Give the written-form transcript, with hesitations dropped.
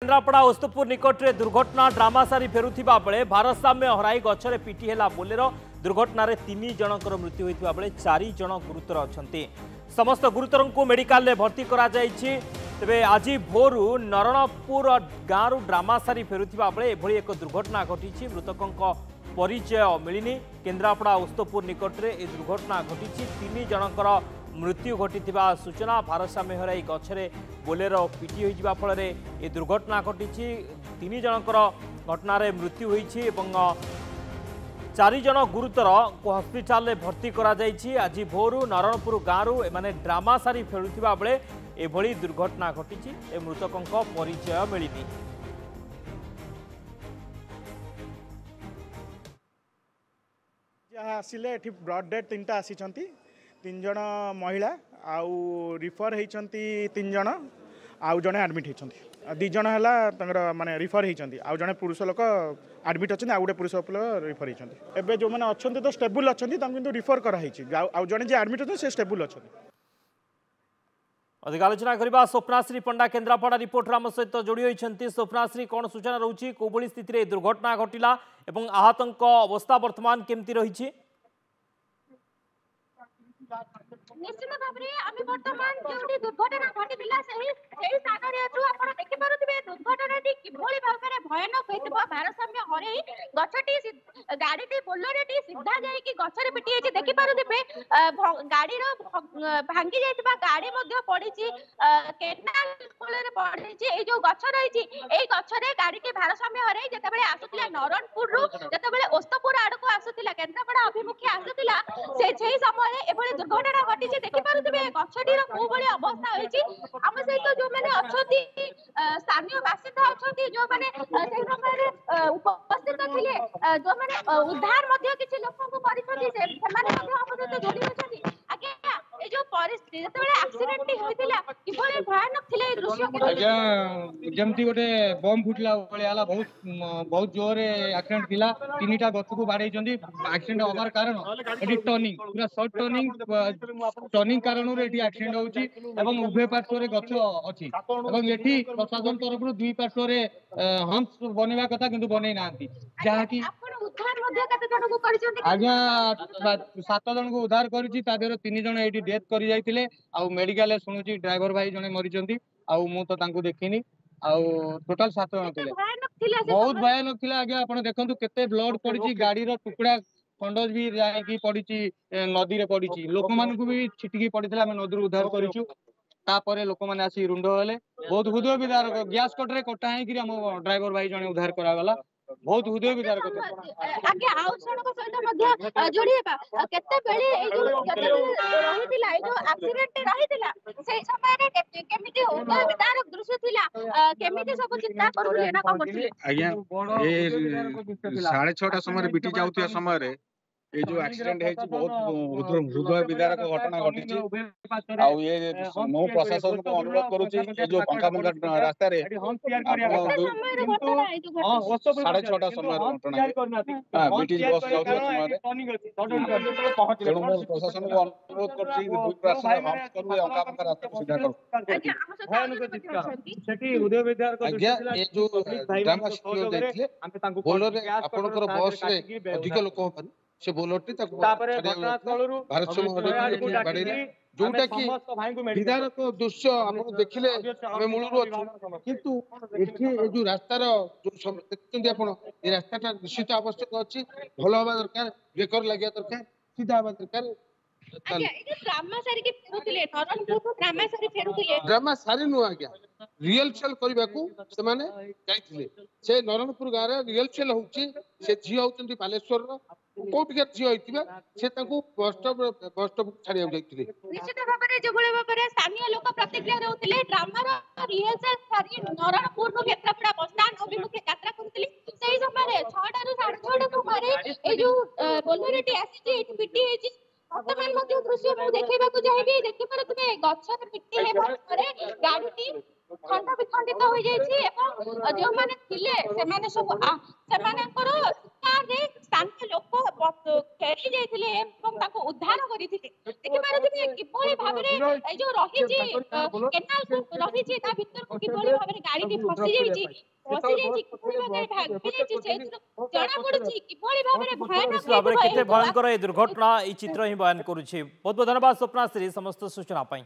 केन्द्रापड़ा ओस्तपुर निकट में दुर्घटना ड्रामा सारी फेरुवा बेले भारसाम्य हराई गछरे पिटी है बोलेरो दुर्घटन 3 जनकर मृत्यु होता बेले 4 जन गुरुतर अच्छा समस्त गुरुतर को मेडिकल भर्ती करा तेबे आज भोरु नरणपुर गाँव ड्रामा सारी फेरुवा बेले एभली एक दुर्घटना घटी मृतकों परिचय मिलनी केन्द्रापड़ा ओस्तपुर निकट में यह दुर्घटना घटी 3 जनकर मृत्यु घटी सूचना भारसाम्य हराई गछरे बोलेरो पिटी होइजिबा फल ए दुर्घटना घटी 3 जनकर घटनार मृत्यु होइछि एवं 4 जन गुरुतर को हस्पिटाल भर्ती करा जाइछि। आज भोरु नरणपुर गाँव एमाने ड्रामा सारी फेरुथिबा बेले एभली दुर्घटना घटी ए मृतकों परिचय मिलनी। आसिले एठी ब्रॉड डेथ 3टा आसीचंती 3 जन महिला आउ रिफर होती 3 जन आउ जड़े आडमिट होती 2 जन है माने रिफर होती आउ जड़े पुरुष लोक आडमिट अच्छा आउ गोटे पुरुष लोक रिफर होती एवं जो मैंने अच्छा तो स्टेबुल अच्छा किंतु रिफर कराई आउ जड़े जी आडमिट अच्छे से स्टेबुल अच्छा। अधिक आलोचना करबा स्वप्नाश्री पंडा केन्द्रापड़ा रिपोर्टर आम सहित जोड़ी होती। स्वप्नाश्री कौन सूचना रोची कोभली स्थिति दुर्घटना घटिला एवं आहतों अवस्था वर्तमान केमती रही? निश्चित भाव में आम बर्तमान जो दुर्घटना घटी स्थान आप देखिपे दुर्घटना किभली भाव में भयानक होता भारसाम्य हरई गछटी गाड़ी बोलोरे सीधा जाकि गछरे पिटी देखिपे गाड़ी भांगी जाइबा गाड़ी पड़ी केनाल कूल पड़ी जो गछ रही गछरे गाड़ी भारसाम्य हरई जिते आसूला नरणपुर जिते ओस्तपुर आड़ को आसूला केन्द्रापड़ा अभिमुखे आसूला से समय एभली दुर्घटना घटी देखिपे गछटीर कोभली अवस्था होती आम सहित जो मैंने अच्छा स्थानीय बासिंदा अच्छा जो मैंने उपस्थित थे जो मैंने उद्धार किसी लोक जोड़ी आज्ञा ये जो परिस्थिति जो एक्सीडेंट होता किभली भयानक थे दृश्य जमती गोटे बम फुटला भाया बहुत जोर एक्सीडेंट थिला 3टा गछ को बाड़े एक्सीडेंट हबार कारण टर्निंग पूरा सर्ट टर्निंग कारण एक्सीडेंट होची एवं उभय पार्श्व रे गछ अछि एवं एठी प्रशासन तरफ 2 पार्श्व रे हम्स बनेवा कथा किंतु बनै नांती जहा कि उद्धार मध्य कते जन को करिसथि आज्ञा 7 जन को उद्धार करिछि ता देर 3 जन एठी डेथ करि जाइतिले आ मेडिकल सुनुछि ड्राइवर भाई जने मरिचंती आ मु तो तांको देखिनी आ टोटल 7 जन थिले बहुत भयानक थिला आज्ञा आपण देखंतु केते ब्लड पड़िछि गाड़ी रो टुकड़ा खंडज भी जाई पड़ी नदी रे पड़ी लोक मान को भी छिटिकी पड़ी आम नदी उद्धार करूँ तापर लोक मैंने आसी रुंड हेले बहुत हृदय विदारक गैस कटरे कटा है ड्राइवर भाई जने उद्धार करागला बहुत हृदय विदारक आगे आउ सड़क सहित जोड़ीबा केते बेले ए जो रहितिला ए जो एक्सीडेंट रहितिला से समय रे केमिति हृदय विदारक दृश्य थिला केमिति सब चिंता करूले ना कोन करथिले आज्ञा ए 6:30 समय बिटी जाउतिया समय रे ये जो एक्सीडेंट है बहुत हृदय विदारक घटना घटी आ ये मो प्रशासन को अनुरोध करूची ये जो पंखा पंखा रास्ता रे 6:30 समय घटना बीटी बस जाउतिया समय रे मो प्रशासन को अनुरोध करूची दुई पार्श्व हम्स करू पंखा पंखा रास्ता को सीधा करू सेठी हृदय विदारक आज्ञा ये जो ड्रामा शिखर देखले बोलरे आपनकर बस रे अधिक लोक से बोलटी भारत जोटा कि विधारक दृश्य आप देखिले मूल किंतु जो रास्तार जो देखते आप रास्ता निश्चित आवश्यक अच्छी भल हवा दरकार ब्रेकर लगे दरकार सीधा हवा दरकार ड्रामा सारी नु आज्ञा रियल सेल करने से नरणपुर गाँव में रियल सेल होची से झी होती बालेश्वर कोटिका झी होइतिबा से ताको बस स्टॉप छाड़ी जाइतिले निश्चित भाव में जो भाव में स्थानीय लोक प्रतिक्रिया रहउतिले ड्रामा रिहर्सल सारी नरणपुर को केन्द्रापड़ा बस स्टैंड अभिमुखे यात्रा करथिले सेही समय 6 ରୁ 6:30 समय ए जो बोलोरेटी आसी एठी पिटी हेची वर्तमान मध्य दृश्य मु देखैबा को जाइबी देखि पर तुमे गछर पिटी हेबा परे गाडीटी खंड विखंडित हो जाइछि एवं जो माने थिले से माने सब से माने करो कार रे स्थानीय लोक ଫେରି ଯାଇଥିଲେ ଏବଂ ତାକୁ ଉଦ୍ଧାର କରିଥିଲେ। ଦେଖିପାରୁଥିବେ କିଭଳି ଭାବରେ ଏ ଯୋଉ ରହିଛି କେନାଲ ରହିଛି ତା ଭିତରକୁ କିଭଳି ଭାବରେ ଗାଡିଟି ଫସି ଯାଇଛି କିଭଳି ଭାବରେ ଭାଙ୍ଗି ଯାଇଛି ସେଇଥିରୁ ଜଣା ପଡୁଛି କିଭଳି ଭାବରେ ଭୟାନକ କେତେ ଭୟଙ୍କର ଏ ଦୁର୍ଘଟଣା এই চিত্র ହିଁ ବୟାନ କରୁଛି। ବହୁତ ବହୁତ ଧନ୍ୟବାଦ ସ୍ୱପ୍ନାଶ୍ରୀ ସମସ୍ତ ସୂଚନା ପାଇଁ।